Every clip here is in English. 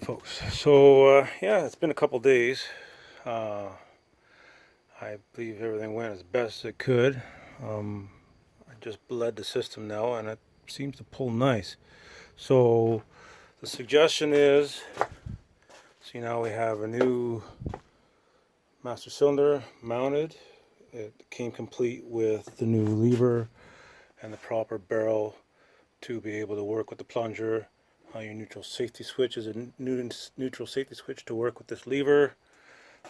Folks, so yeah, it's been a couple days. uh, I believe everything went as best it could. I just bled the system now and it seems to pull nice. So the suggestion is, see, now we have a new master cylinder mounted. It came complete with the new lever and the proper barrel to be able to work with the plunger. Your neutral safety switch is a neutral safety switch to work with this lever.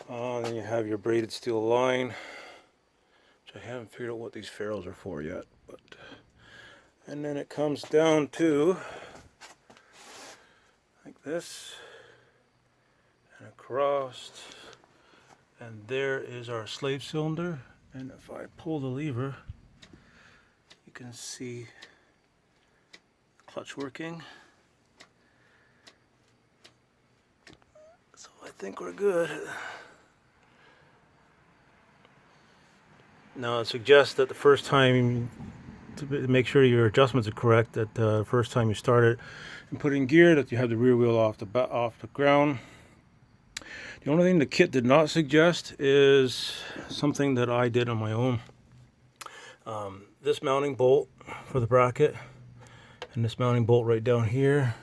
Then you have your braided steel line, which I haven't figured out what these ferrules are for yet. And then it comes down to like this and across, and there is our slave cylinder. And if I pull the lever, you can see the clutch working. So I think we're good. Now it suggests that the first time, to make sure your adjustments are correct, that the first time you start it and put it in gear, that you have the rear wheel off the ground. The only thing the kit did not suggest is something that I did on my own. This mounting bolt for the bracket and this mounting bolt right down here,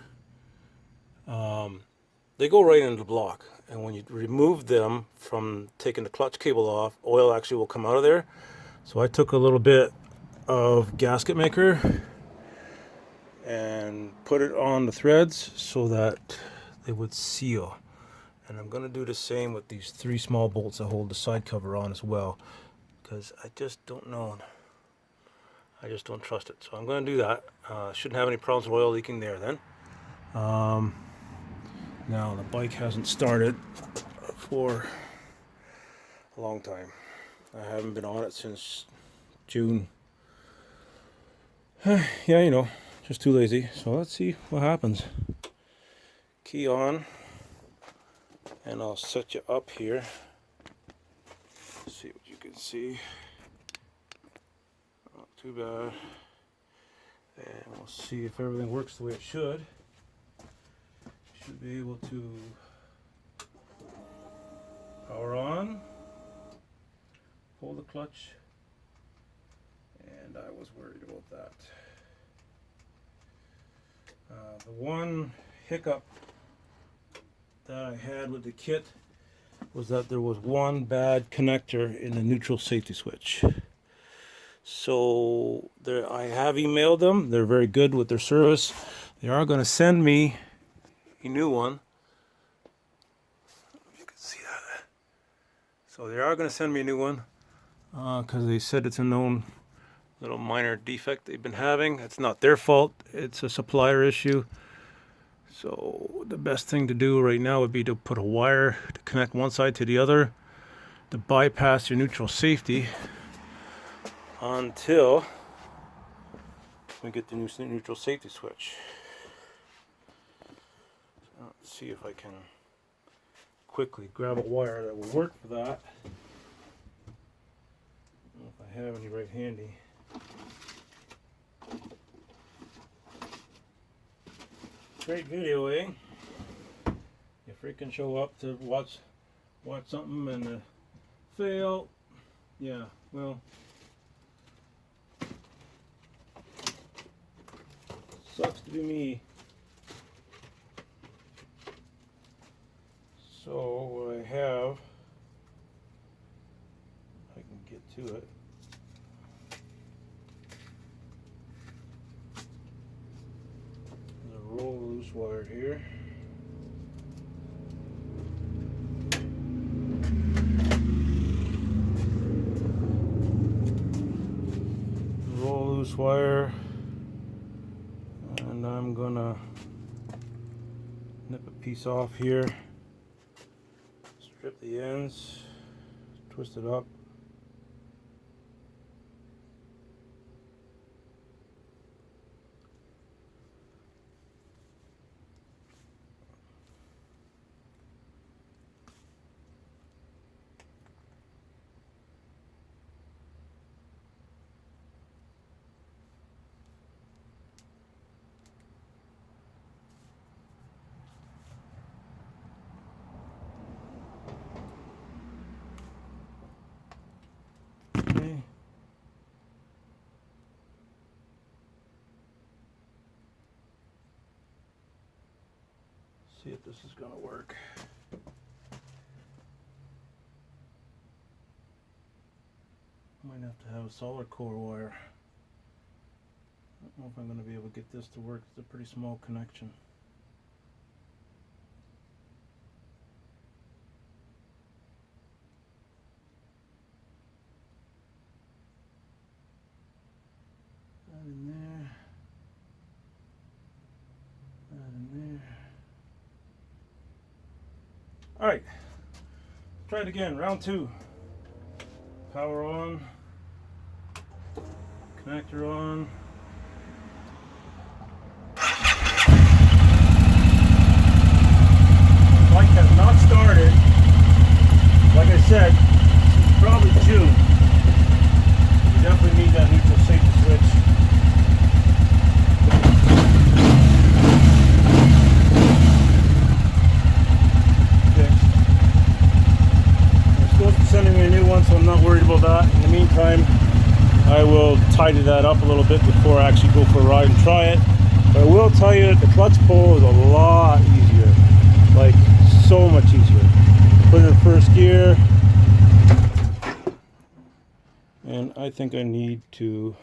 they go right into the block. And when you remove them from taking the clutch cable off, oil actually will come out of there. So I took a little bit of gasket maker and put it on the threads so that they would seal. And I'm going to do the same with these three small bolts that hold the side cover on as well, because I just don't know. I just don't trust it. So I'm going to do that. Shouldn't have any problems with oil leaking there then. Now the bike hasn't started for a long time. I haven't been on it since June. Yeah, you know, just too lazy. So let's see what happens. Key on, and I'll set you up here. See what you can see. Not too bad. And we'll see if everything works the way it should. Should be able to power on, pull the clutch, and I was worried about that. The one hiccup that I had with the kit was that there was one bad connector in the neutral safety switch. So I have emailed them. They're very good with their service. They are going to send me a new one. If you can see that. So they are going to send me a new one because they said it's a known little minor defect they've been having. It's not their fault. It's a supplier issue. So the best thing to do right now would be to put a wire to connect one side to the other to bypass your neutral safety until we get the new neutral safety switch. So let's see if I can quickly grab a wire that will work for that. I don't know if I have any right handy. Great video, eh? You freaking show up to watch something and fail. Yeah, well, sucks to be me. So what I have, I can get to it. There's a roll loose wire here. Roll loose wire, and I'm gonna nip a piece off here, strip the ends, twist it up. Okay. See if this is going to work. Might have to have a solid core wire. I don't know if I'm going to be able to get this to work. It's a pretty small connection. That in there. That in there. Alright. Try it again. Round 2. Power on. Connector on. Bike has not started. Like I said, since probably June. You definitely need that neutral safety switch. Fixed. They're supposed to be sending me a new one, so I'm not worried about that. In the meantime, I will tidy that up a little bit before I actually go for a ride and try it. But I will tell you, the clutch pull is a lot easier. Like, so much easier. Put it in first gear. And I think I need to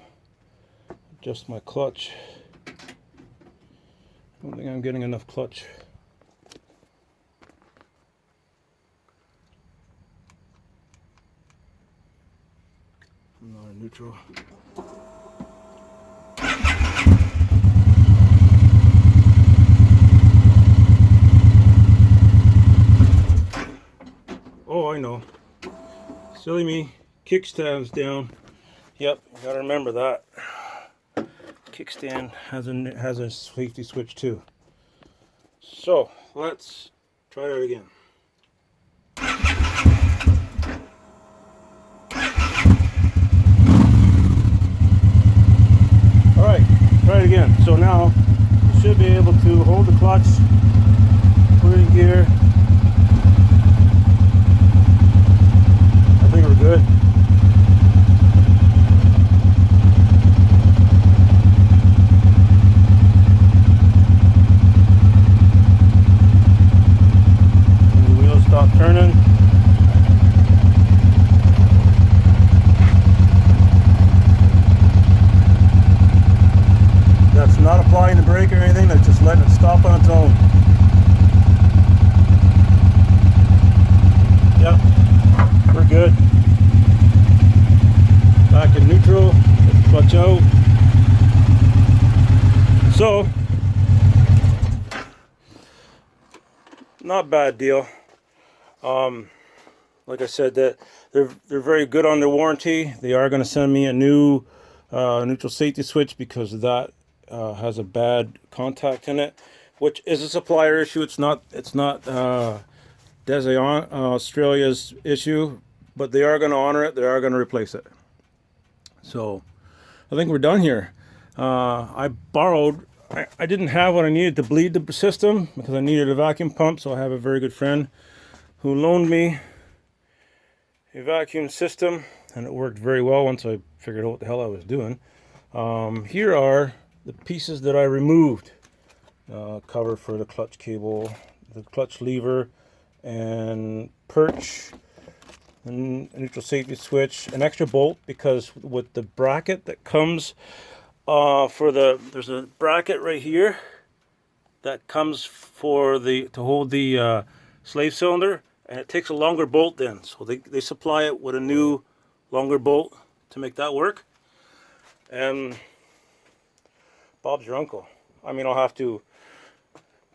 adjust my clutch. I don't think I'm getting enough clutch. I'm not a neutral. Oh, I know. Silly me. Kickstand's down. Yep, you gotta remember that. Kickstand has a safety switch too. So let's try that again. Alright, try it again. So now you should be able to hold the clutch, put it in gear. I think we're good. And the wheels stop turning. That's not applying the brake or anything, that's just letting it stop on its own. Yep, we're good. Back in neutral, clutch out. So, not bad deal. Like I said, that they're very good on their warranty. They are going to send me a new neutral safety switch because that has a bad contact in it, which is a supplier issue. It's not Australia's issue, but they are going to honor it. They are going to replace it. So I think we're done here. I didn't have what I needed to bleed the system because I needed a vacuum pump. So I have a very good friend who loaned me a vacuum system, and it worked very well once I figured out what the hell I was doing. Here are the pieces that I removed. Cover for the clutch cable, the clutch lever, and perch, and a neutral safety switch, an extra bolt, because with the bracket that comes there's a bracket right here that comes to hold the slave cylinder, and it takes a longer bolt then, so they supply it with a new longer bolt to make that work. And Bob's your uncle. I mean, I'll have to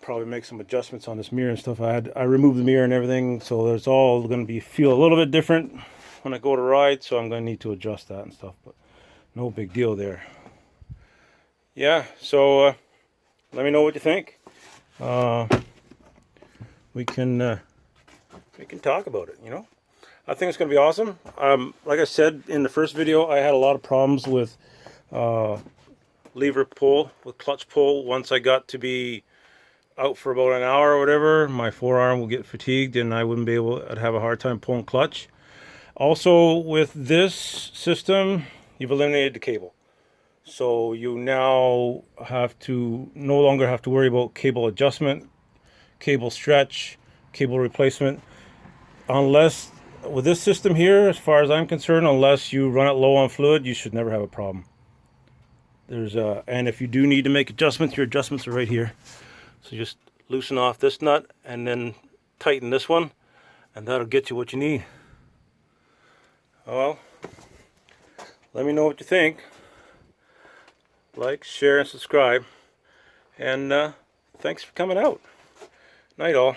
probably make some adjustments on this mirror and stuff. I removed the mirror and everything, so it's all going to feel a little bit different when I go to ride, so I'm going to need to adjust that and stuff, but no big deal there. Yeah, so let me know what you think. We can talk about it, you know. I think it's going to be awesome. Like I said in the first video, I had a lot of problems with lever pull, with clutch pull. Once I got to be out for about an hour or whatever, my forearm will get fatigued and I wouldn't be able, I'd have a hard time pulling clutch. Also, with this system, you've eliminated the cable. So you now have to no longer have to worry about cable adjustment, cable stretch, cable replacement. Unless, with this system here, as far as I'm concerned, unless you run it low on fluid, you should never have a problem. And if you do need to make adjustments, your adjustments are right here. So just loosen off this nut and then tighten this one, and that'll get you what you need. Well, let me know what you think. Like, share, and subscribe. And thanks for coming out. Night all.